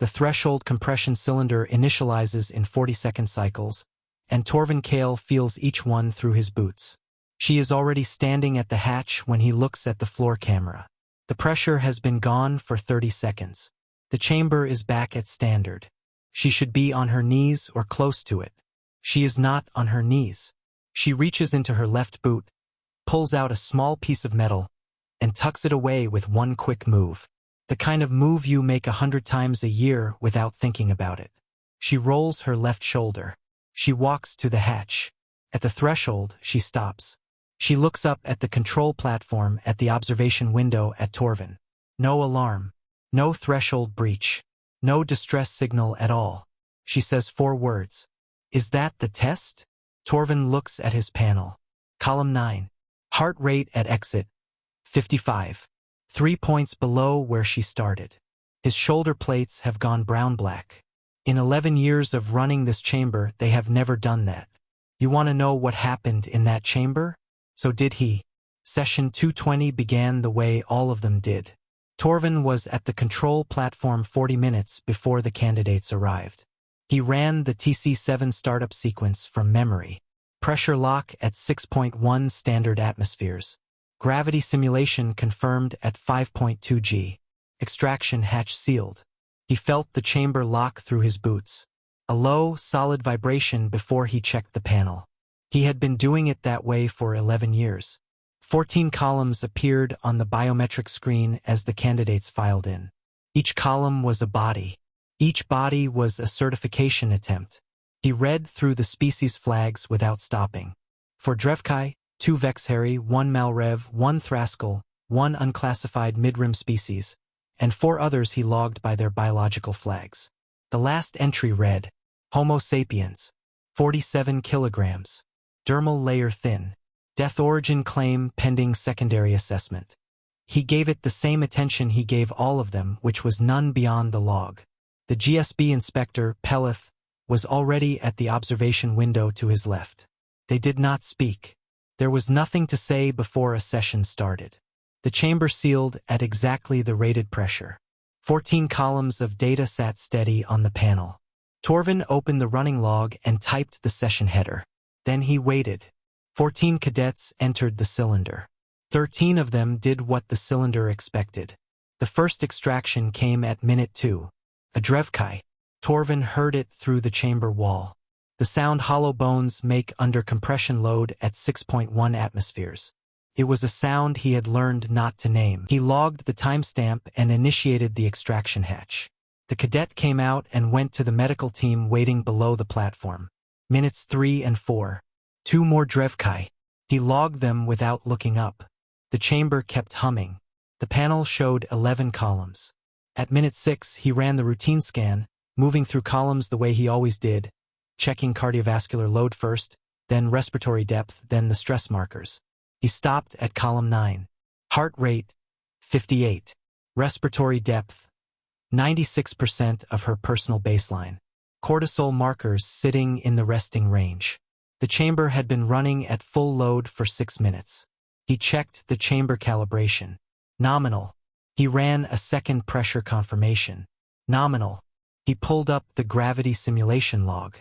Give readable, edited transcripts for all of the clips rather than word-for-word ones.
The threshold compression cylinder initializes in 40-second cycles, and Torvin Kale feels each one through his boots. She is already standing at the hatch when he looks at the floor camera. The pressure has been gone for 30 seconds. The chamber is back at standard. She should be on her knees or close to it. She is not on her knees. She reaches into her left boot, pulls out a small piece of metal, and tucks it away with one quick move. The kind of move you make 100 times a year without thinking about it. She rolls her left shoulder. She walks to the hatch. At the threshold, she stops. She looks up at the control platform at the observation window at Torvin. No alarm. No threshold breach. No distress signal at all. She says 4 words. Is that the test? Torvin looks at his panel. Column 9. Heart rate at exit. 55. 3 points below where she started. His shoulder plates have gone brown-black. In 11 years of running this chamber, they have never done that. You want to know what happened in that chamber? So did he. Session 220 began the way all of them did. Torvin was at the control platform 40 minutes before the candidates arrived. He ran the TC-7 startup sequence from memory. Pressure lock at 6.1 standard atmospheres. Gravity simulation confirmed at 5.2 G. Extraction hatch sealed. He felt the chamber lock through his boots. A low, solid vibration before he checked the panel. He had been doing it that way for 11 years. 14 columns appeared on the biometric screen as the candidates filed in. Each column was a body. Each body was a certification attempt. He read through the species flags without stopping. For Drevkai, 2 Vexheri, 1 Malrev, 1 Thrascal, 1 unclassified midrim species, and 4 others he logged by their biological flags. The last entry read, Homo sapiens, 47 kilograms, dermal layer thin, death origin claim pending secondary assessment. He gave it the same attention he gave all of them, which was none beyond the log. The GSB inspector, Peleth, was already at the observation window to his left. They did not speak. There was nothing to say before a session started. The chamber sealed at exactly the rated pressure. 14 columns of data sat steady on the panel. Torvin opened the running log and typed the session header. Then he waited. 14 cadets entered the cylinder. 13 of them did what the cylinder expected. The first extraction came at minute 2. A Drevkai. Torvin heard it through the chamber wall. The sound hollow bones make under compression load at 6.1 atmospheres. It was a sound he had learned not to name. He logged the timestamp and initiated the extraction hatch. The cadet came out and went to the medical team waiting below the platform. Minutes 3 and 4. 2 more Drevkai. He logged them without looking up. The chamber kept humming. The panel showed 11 columns. At minute 6, he ran the routine scan, moving through columns the way he always did, checking cardiovascular load first, then respiratory depth, then the stress markers. He stopped at column 9. Heart rate, 58. Respiratory depth, 96% of her personal baseline. Cortisol markers sitting in the resting range. The chamber had been running at full load for 6 minutes. He checked the chamber calibration. Nominal. He ran a second pressure confirmation. Nominal. He pulled up the gravity simulation log.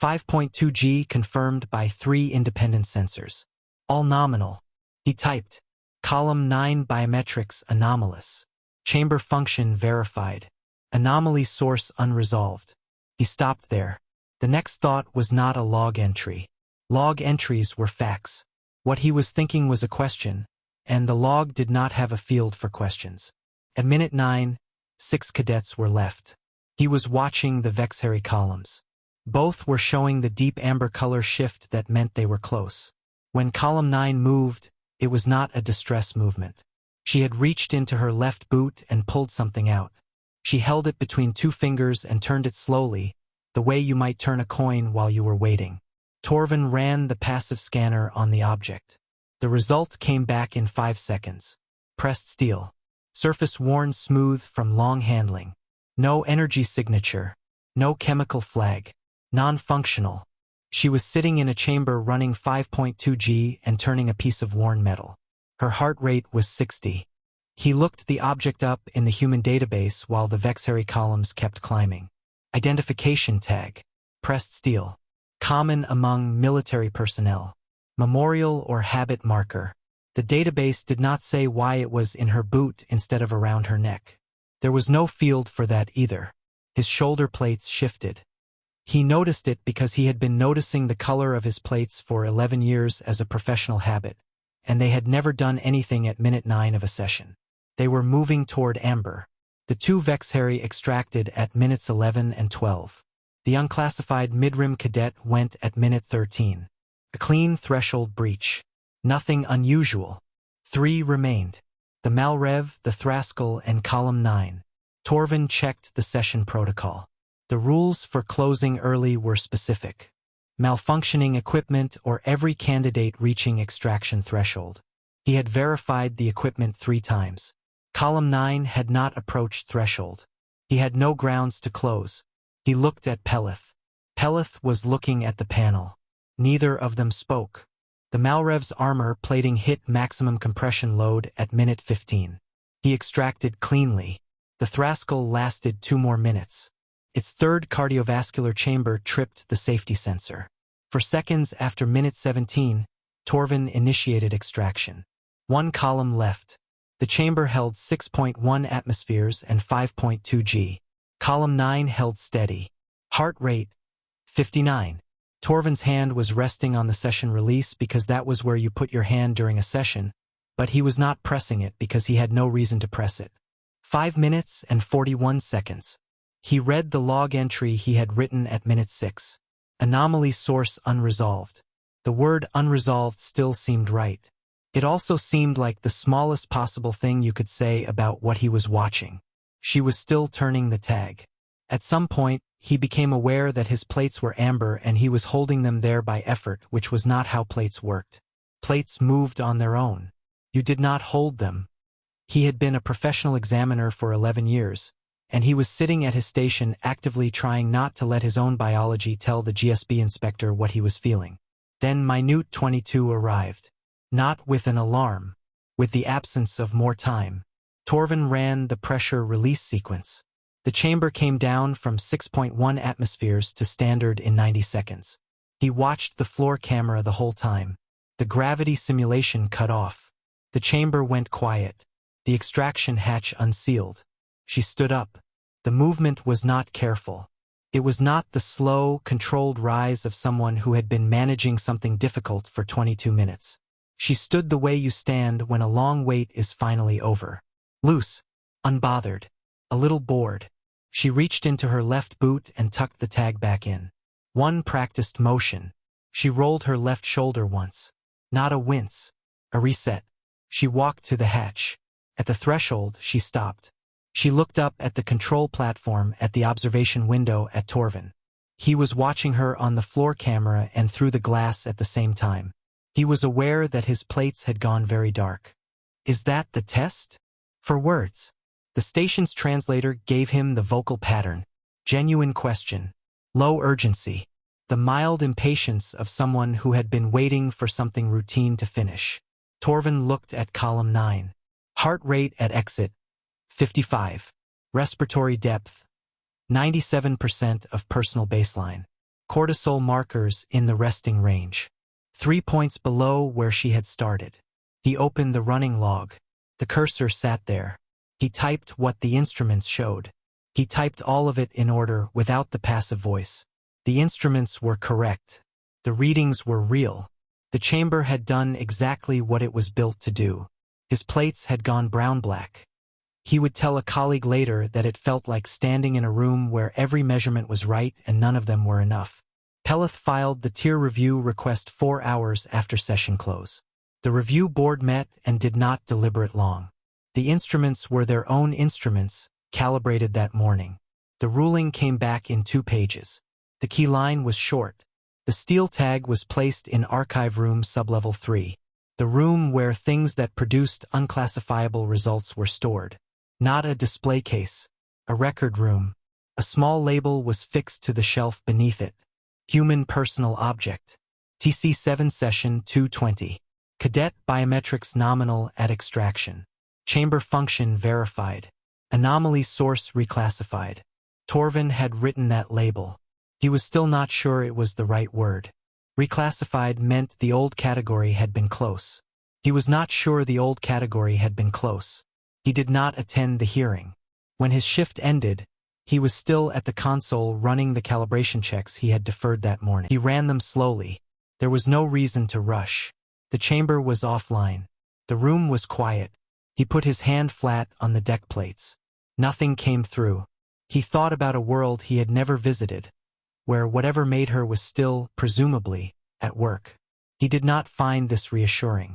5.2 G confirmed by 3 independent sensors. All nominal. He typed. Column 9 biometrics anomalous. Chamber function verified. Anomaly source unresolved. He stopped there. The next thought was not a log entry. Log entries were facts. What he was thinking was a question, and the log did not have a field for questions. At minute 9, 6 cadets were left. He was watching the Vexheri columns. Both were showing the deep amber color shift that meant they were close. When column 9 moved, it was not a distress movement. She had reached into her left boot and pulled something out. She held it between 2 fingers and turned it slowly, the way you might turn a coin while you were waiting. Torvin ran the passive scanner on the object. The result came back in 5 seconds. Pressed steel. Surface worn smooth from long handling. No energy signature. No chemical flag. Non-functional. She was sitting in a chamber running 5.2 G and turning a piece of worn metal. Her heart rate was 60. He looked the object up in the human database while the vexillary columns kept climbing. Identification tag. Pressed steel. Common among military personnel. Memorial or habit marker. The database did not say why it was in her boot instead of around her neck. There was no field for that either. His shoulder plates shifted. He noticed it because he had been noticing the color of his plates for 11 years as a professional habit, and they had never done anything at minute 9 of a session. They were moving toward amber. The two vexillary extracted at minutes 11 and 12. The unclassified midrim cadet went at minute 13. A clean threshold breach. Nothing unusual. 3 remained. The Malrev, the Thrascal, and column 9. Torvin checked the session protocol. The rules for closing early were specific. Malfunctioning equipment or every candidate reaching extraction threshold. He had verified the equipment 3 times. Column 9 had not approached threshold. He had no grounds to close. He looked at Peleth. Peleth was looking at the panel. Neither of them spoke. The Malrev's armor plating hit maximum compression load at minute 15. He extracted cleanly. The Thrascal lasted 2 more minutes. Its third cardiovascular chamber tripped the safety sensor. For seconds after minute 17, Torvin initiated extraction. 1 column left. The chamber held 6.1 atmospheres and 5.2 G. Column 9 held steady. Heart rate, 59. Torvin's hand was resting on the session release because that was where you put your hand during a session, but he was not pressing it because he had no reason to press it. 5 minutes and 41 seconds. He read the log entry he had written at minute 6. Anomaly source unresolved. The word unresolved still seemed right. It also seemed like the smallest possible thing you could say about what he was watching. She was still turning the tag. At some point, he became aware that his plates were amber and he was holding them there by effort, which was not how plates worked. Plates moved on their own. You did not hold them. He had been a professional examiner for 11 years, and he was sitting at his station actively trying not to let his own biology tell the GSB inspector what he was feeling. Then Minute 22 arrived. Not with an alarm. With the absence of more time. Torvin ran the pressure release sequence. The chamber came down from 6.1 atmospheres to standard in 90 seconds. He watched the floor camera the whole time. The gravity simulation cut off. The chamber went quiet. The extraction hatch unsealed. She stood up. The movement was not careful. It was not the slow, controlled rise of someone who had been managing something difficult for 22 minutes. She stood the way you stand when a long wait is finally over. Loose, unbothered, a little bored. She reached into her left boot and tucked the tag back in. 1 practiced motion. She rolled her left shoulder once. Not a wince. A reset. She walked to the hatch. At the threshold, she stopped. She looked up at the control platform at the observation window at Torvin. He was watching her on the floor camera and through the glass at the same time. He was aware that his plates had gone very dark. Is that the test? For words. The station's translator gave him the vocal pattern. Genuine question. Low urgency. The mild impatience of someone who had been waiting for something routine to finish. Torvin looked at column 9. Heart rate at exit, 55. Respiratory depth, 97% of personal baseline. Cortisol markers in the resting range. 3 points below where she had started. He opened the running log. The cursor sat there. He typed what the instruments showed. He typed all of it in order without the passive voice. The instruments were correct. The readings were real. The chamber had done exactly what it was built to do. His plates had gone brown-black. He would tell a colleague later that it felt like standing in a room where every measurement was right and none of them were enough. Peleth filed the tier review request 4 hours after session close. The review board met and did not deliberate long. The instruments were their own instruments, calibrated that morning. The ruling came back in 2 pages. The key line was short. The steel tag was placed in archive room sublevel 3, the room where things that produced unclassifiable results were stored. Not a display case, a record room. A small label was fixed to the shelf beneath it. Human personal object. TC7 session 220. Cadet biometrics nominal at extraction. Chamber function verified. Anomaly source reclassified. Torvin had written that label. He was still not sure it was the right word. Reclassified meant the old category had been close. He was not sure the old category had been close. He did not attend the hearing. When his shift ended, he was still at the console running the calibration checks he had deferred that morning. He ran them slowly. There was no reason to rush. The chamber was offline. The room was quiet. He put his hand flat on the deck plates. Nothing came through. He thought about a world he had never visited, where whatever made her was still, presumably, at work. He did not find this reassuring.